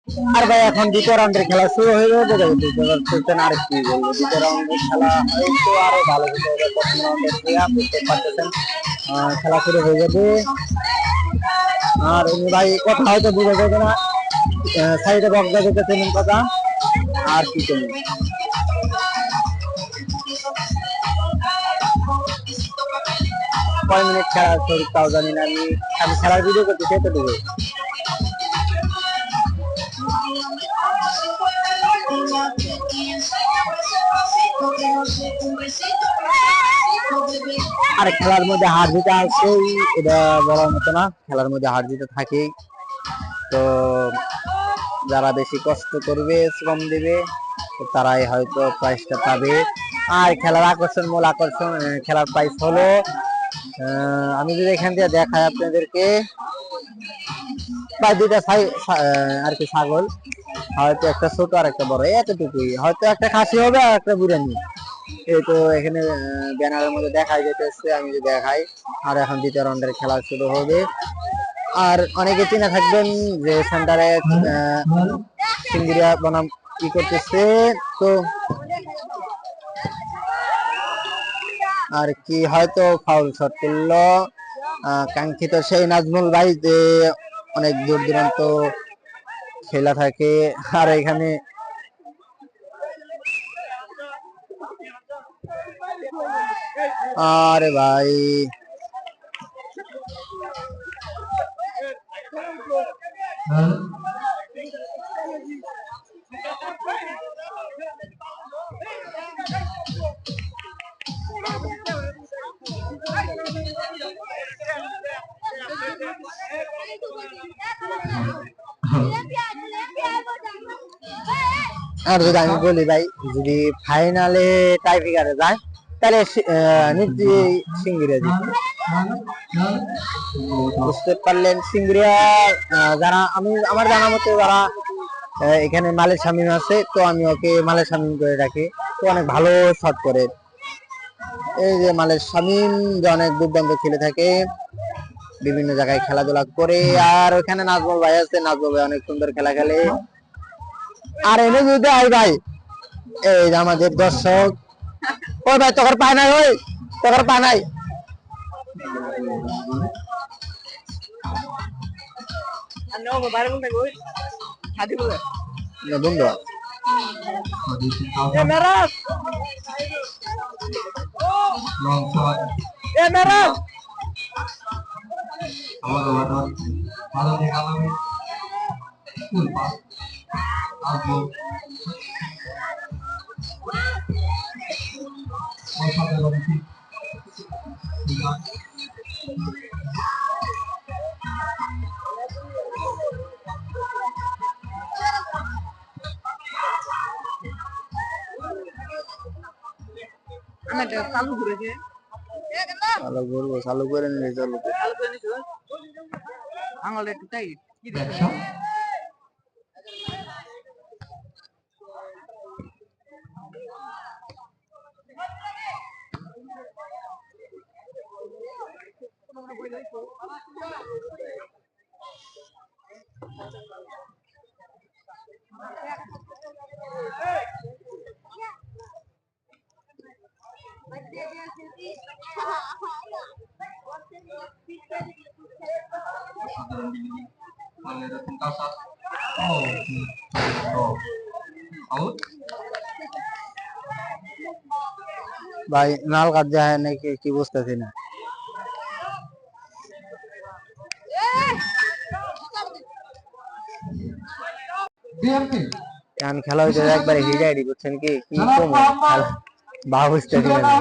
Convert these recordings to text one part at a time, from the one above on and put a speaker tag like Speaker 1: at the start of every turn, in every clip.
Speaker 1: আর ভাই এখন দ্বিতীয় রাউন্ডের খেলা শুরু হয়ে যাবে, বুঝতে পারতেছেন। আর কি বলবো, দ্বিতীয় রাউন্ডের খেলা হয়তো আরো ভালো হতে হবে প্রথম রাউন্ডের থেকে, বুঝতে পারতেছেন। খেলা শুরু হয়ে যাবে। আর উনি ভাই কথা হয়তো বুঝে যাবে না, সাইডে বক্সা যেতেছেন কথা। আর কি করবো, কয় মিনিট খেলা শরীর তাও জানি না। আমি খেলার ভিডিও করতেছি এতটুকু। আর খেলার মধ্যে হার জিতে আছেই, এটা বলার মতো না, খেলার মধ্যে হার জিতে থাকেই। তো যারা বেশি কষ্ট করবে, শ্রম দেবে, তারাই হয়তো প্রাইজটা পাবে। আর খেলার আকর্ষণ, মূল আকর্ষণ খেলার প্রাইজ হলো, আমি যদি এখান থেকে দেখাই আপনাদেরকে, প্রায় দুইটা আর কি ছাগল, হয়তো একটা ছোট আর একটা বড়, এতটুকুই। হয়তো একটা খাসি হবে আর একটা বুড়ানি। এই তো এখানে ব্যানারের মধ্যে দেখাই যেতেছে, আমি যদি দেখাই। আর এখন দ্বিতীয় রাউন্ডের খেলা শুরু হবে। আর অনেকে চিনে থাকবেন যে সেন্টারে সিঙ্গিরিয়া বনাম কি করতেছে। তো আর কি হয়তো ফাউল শট করলো কাঙ্ক্ষিত সেই নাজমুল ভাই, যে অনেক দূর দূরান্ত খেলা থাকে। আর এখানে আরে ভাই আর যদি আমি বলি ভাই, যদি ফাইনালে টাইব্রেকারে যায়, তাহলে নিশ্চয়ই সিঙ্গুরিয়া জিতবে। বুঝতে পারলেন, সিঙ্গুরিয়া যারা, আমার জানা মতো যারা এখানে মালের শামিম আছে, তো আমি ওকে মালের শামিম করে রাখি। তো অনেক ভালো শট করে এই যে মালের শামিম, যে অনেক দুর্দান্ত খেলে থাকে, বিভিন্ন জায়গায় খেলাধুলা করে। আর ওখানে নাজমুল ভাই আছে, নাজমুল ভাই অনেক সুন্দর খেলা খেলে। আর এনে যদি আই ভাই, এই যে আমাদের দর্শক, ওই ভাই তোর পায় নাই, ওই তোর পায় নাই। বন্ধু চালু করেছে, চালু করবো, চালু করে নিলে চালু করে নিছো আঙুলটা একটু টাইট কি দেখছো। ভাই নাল কাট যায় নাকি কি বুঝতেছি না। এখন খেলা হইতে একবারে হিট আইডি করছেন কি কি কম খেলা বা বুঝতেছি না।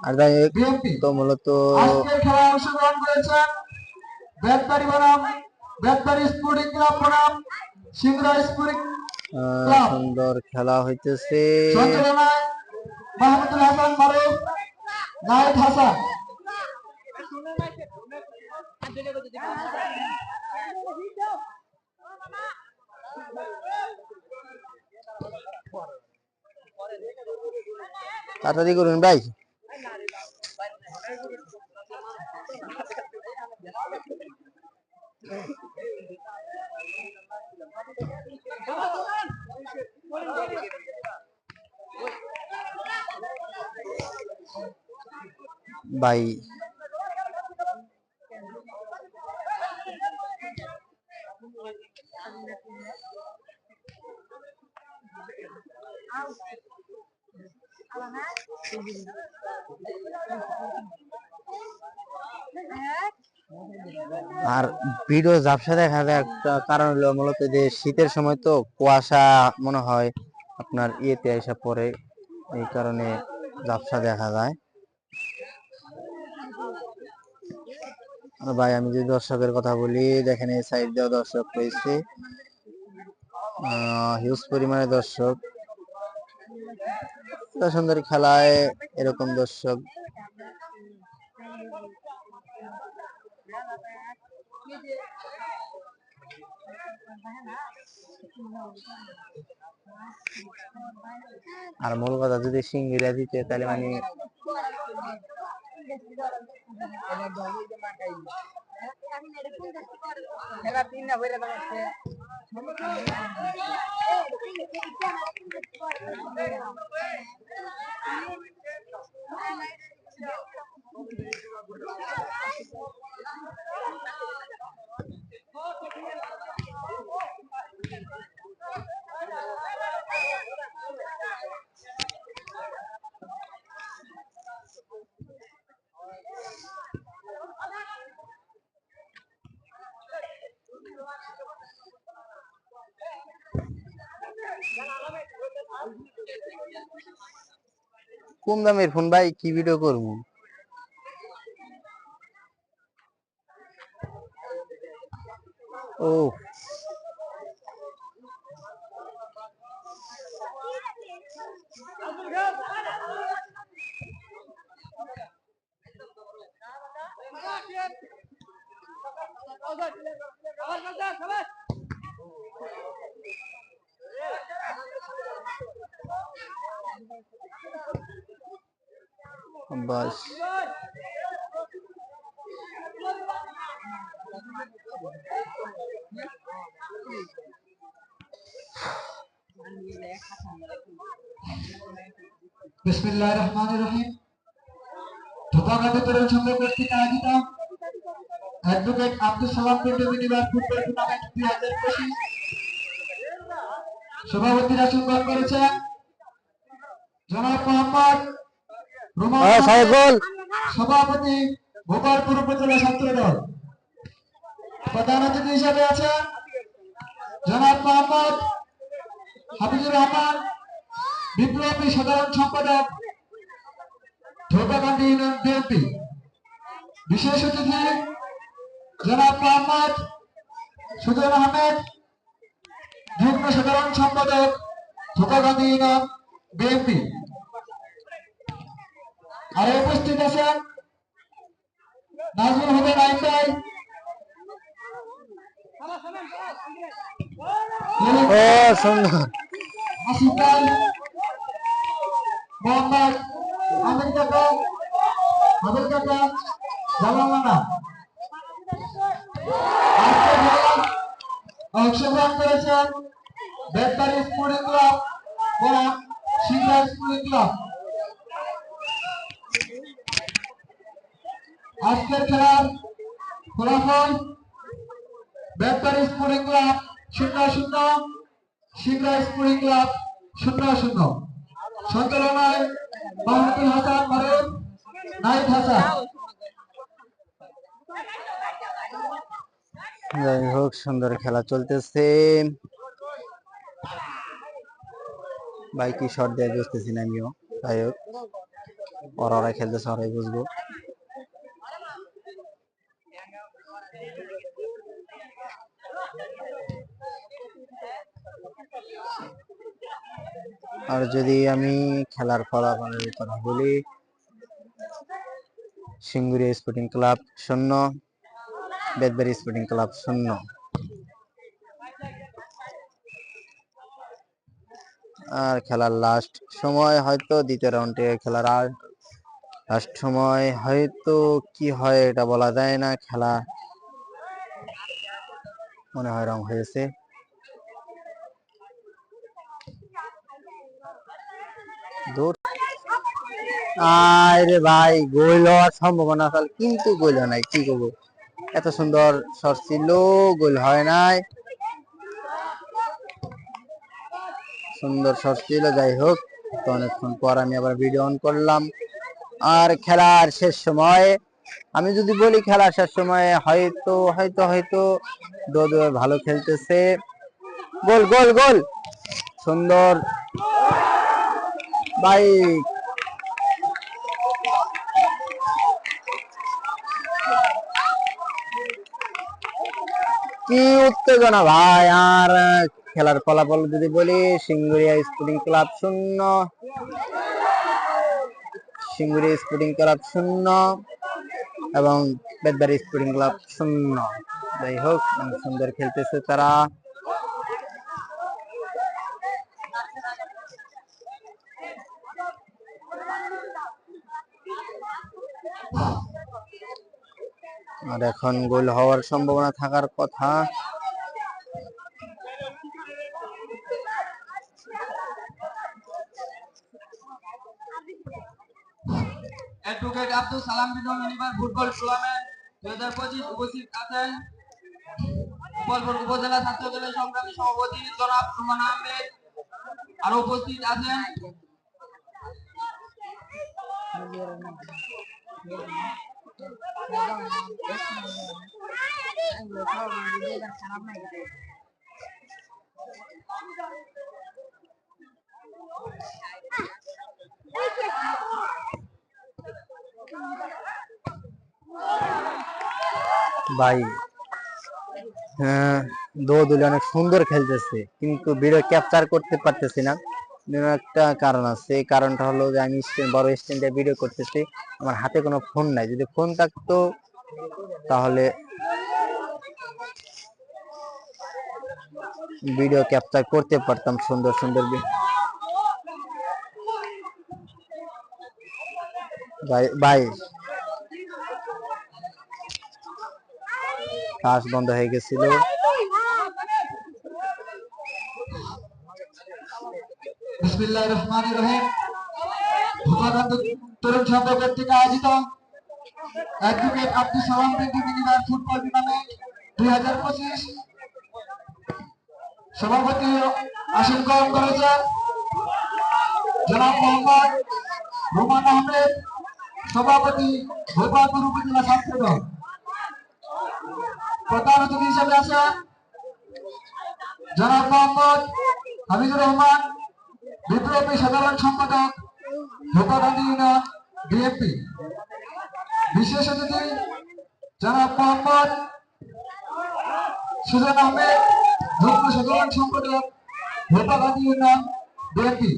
Speaker 1: আর ভাই তো মূলত সুন্দর খেলা হইতেছে। মাহমুদুল হাসান মারুফ, নাহিদ হাসান, তাড়াতাড়ি করুন ভাই। ভাই আর ভিডিও ঝাপসা দেখা যায় একটা কারণ হলো মূলত যে শীতের সময় তো কুয়াশা মনে হয় আপনার ইয়েতে এসে পড়ে, এই কারণে ঝাপসা দেখা যায়। আর ভাই আমি যদি দর্শকের কথা বলি, দেখেন এই সাইড দিয়েও দর্শক রয়েছে, হিউজ পরিমাণে দর্শক। সুন্দর খেলায় এরকম দর্শক। আর মূল কথা যদি সিঙ্গিরা দিতে তাহলে মানে কম দামের ফোন ভাই, কি ভিডিও করবো? ও বাস
Speaker 2: बिस्मिल्लाहिर्रहमानिर्रहीम। धोपाघाटी तरुण संघ कর্তৃক আয়োজিত advocate Abdul Salam Pintu minibar football tournament 2025 সভাপতিরা সংগ্রহ করেছেন জনাব মোহাম্মদ রুমান সভাপতি গোপালপুর উপজেলা ছাত্র দল। প্রধান অতিথি হিসেবে আছেন জনাব মোহাম্মদ হাফিজুর রহমান বিপ্লবী সাধারণ সম্পাদক ধোপাকান্দি ইউনিয়ন বিএনপি। বিশেষ অতিথি জনাব মোহাম্মদ সুজন আহমেদ যুগ্ম সাধারণ সম্পাদক ধোপাকান্দি ইউনিয়ন বিএনপি। আর উপস্থিত আছেন নাজমুল হুসেন আইন ভাই,
Speaker 1: সুন্দর
Speaker 2: আসিফ ভাই, মোহাম্মদ আমির কাকা, আমির কাকা, জালাল রানা। অংশগ্রহণ করেছেন বেতবাড়ি স্পোর্টিং ক্লাব ও সিংড়া স্পোর্টিং ক্লাব। আজকের খেলার ফলাফল Betbari sporting club 0-0, Singra sporting club 0-0। সঞ্চালনায় মাহমুদুল হাসান মারুফ, নাইদ হাসান।
Speaker 1: যাই হোক, সুন্দর খেলা চলতেছে ভাই, কি শট দেয় বুঝতেছি না আমিও। যাই হোক, ওরা খেলতেছে, ওরাই বুঝবো। আর যদি আমি খেলার ফলাফলের কথা বলি, Singuria sporting club 0, Betbari sporting club 0। আর খেলার লাস্ট সময় হয়তো দ্বিতীয় রাউন্ডে খেলার আর লাস্ট সময় হয়তো কি হয় এটা বলা যায় না। খেলা মনে হয় রং হয়েছে। দূর আরে ভাই গোল হওয়ার সম্ভাবনা আছে কিন্তু গোল হয় নাই, কি করবো, এত সুন্দর শট ছিল, গোল হয় নাই। সুন্দর শট ছিল, যাই হোক। তো অনেকক্ষণ পর আমি আবার ভিডিও অন করলাম। আর খেলার শেষ সময় আমি যদি বলি, খেলার শেষ সময়ে হয়তো হয়তো হয়তো ভালো খেলতেছে। গোল গোল গোল, সুন্দর ভাই। কি উত্তেজনা ভাই। আর খেলার ফলাফল যদি বলি, Singuria sporting club 0, Singuria sporting club 0 এবং বেদবাড়ি স্পোর্টিং ক্লাব 0। যাই হোক, অনেক সুন্দর খেলতেছে তারা। আর এখন গোল হওয়ার সম্ভাবনা থাকার কথা।
Speaker 2: অ্যাডভোকেট আব্দুল সালাম বিজন ইউনিভার ফুটবল টুর্নামেন্ট 2025 উপস্থিত আছেন গোপালপুর উপজেলা ছাত্র দলের সংগ্রামী সভাপতি জনাব সুমন আহমেদ। আরো উপস্থিত আছেন
Speaker 1: ভাই দোলে অনেক সুন্দর খেলতেছে, কিন্তু ভিডিও ক্যাপচার করতে পারতেছি না। একটা কারণ আছে, এই কারণটা হলো যে আমি বড় স্ট্যান্ডে ভিডিও করতেছি, আমার হাতে কোনো ফোন নাই। যদি ফোন থাকতো তাহলে ভিডিও ক্যাপচার করতে পারতাম সুন্দর সুন্দর। ভাই ভাই কাজ বন্ধ হয়ে গেছিল।
Speaker 2: বিসমিল্লাহির রহমানির রহিম। ভূপানন্দ তরুণ সংঘ কর্তৃক আয়োজিত অ্যাডভোকেট আব্দুল সালাম বিজন ইউনিভার ফুটবল টুর্নামেন্ট 2025 সভাপতি আসন গ্রহণ করেছেন জনাব মোহাম্মদ রুমান আহমেদ, সভাপতি গোপালপুর উপজেলা ছাত্র দল। প্রধান অতিথি হিসেবে আছেন জনাব মোহাম্মদ হামিদুর রহমান, বিপ্লবী সাধারণ সম্পাদক ধোপাকান্দি ইউনিয়ন বিএনপি। বিশেষ অতিথি জনাব মোহাম্মদ সুজন আহমেদ, যুগ্ম সাধারণ সম্পাদক ধোপাকান্দি ইউনিয়ন বিএনপি।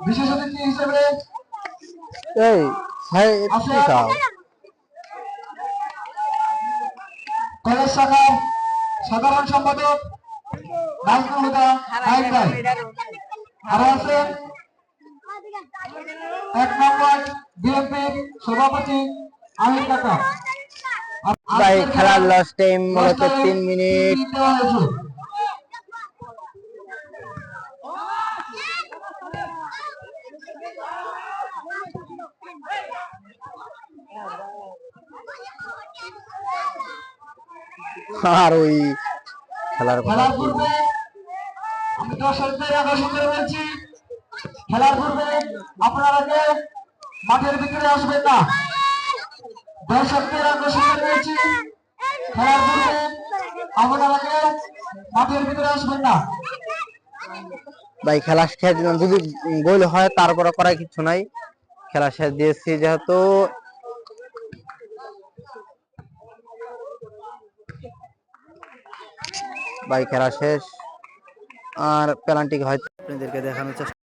Speaker 2: বিশেষ অতিথি হিসেবে
Speaker 1: এই ভাই
Speaker 2: আছেন কলেজ শাখার সাধারণ সম্পাদক নাজমুল হুদা নাইম ভাই। আরো আছেন 1 নম্বর বিএনপির সভাপতি আমির কাকা।
Speaker 1: ভাই খেলার লাস্ট টাইম মূলত 3 মিনিট। আর ওই খেলার
Speaker 2: পূর্বে আমি দর্শকদের আকর্ষণ করে বলছি, খেলার পূর্বে আপনারা মাঠের ভিতরে আসবেন না। দর্শকদের আকর্ষণ করে বলছি, খেলার পূর্বে আপনারা মাঠের ভিতরে আসবেন না।
Speaker 1: ভাই খেলা শেষ, যদি গোল হয় তারপরে করার কিছু নাই। খেলা শেষ দিয়েছি যেহেতু। ভাই খেলা শেষ, আর পেনাল্টি হয়তো আপনাদেরকে দেখানোর চেষ্টা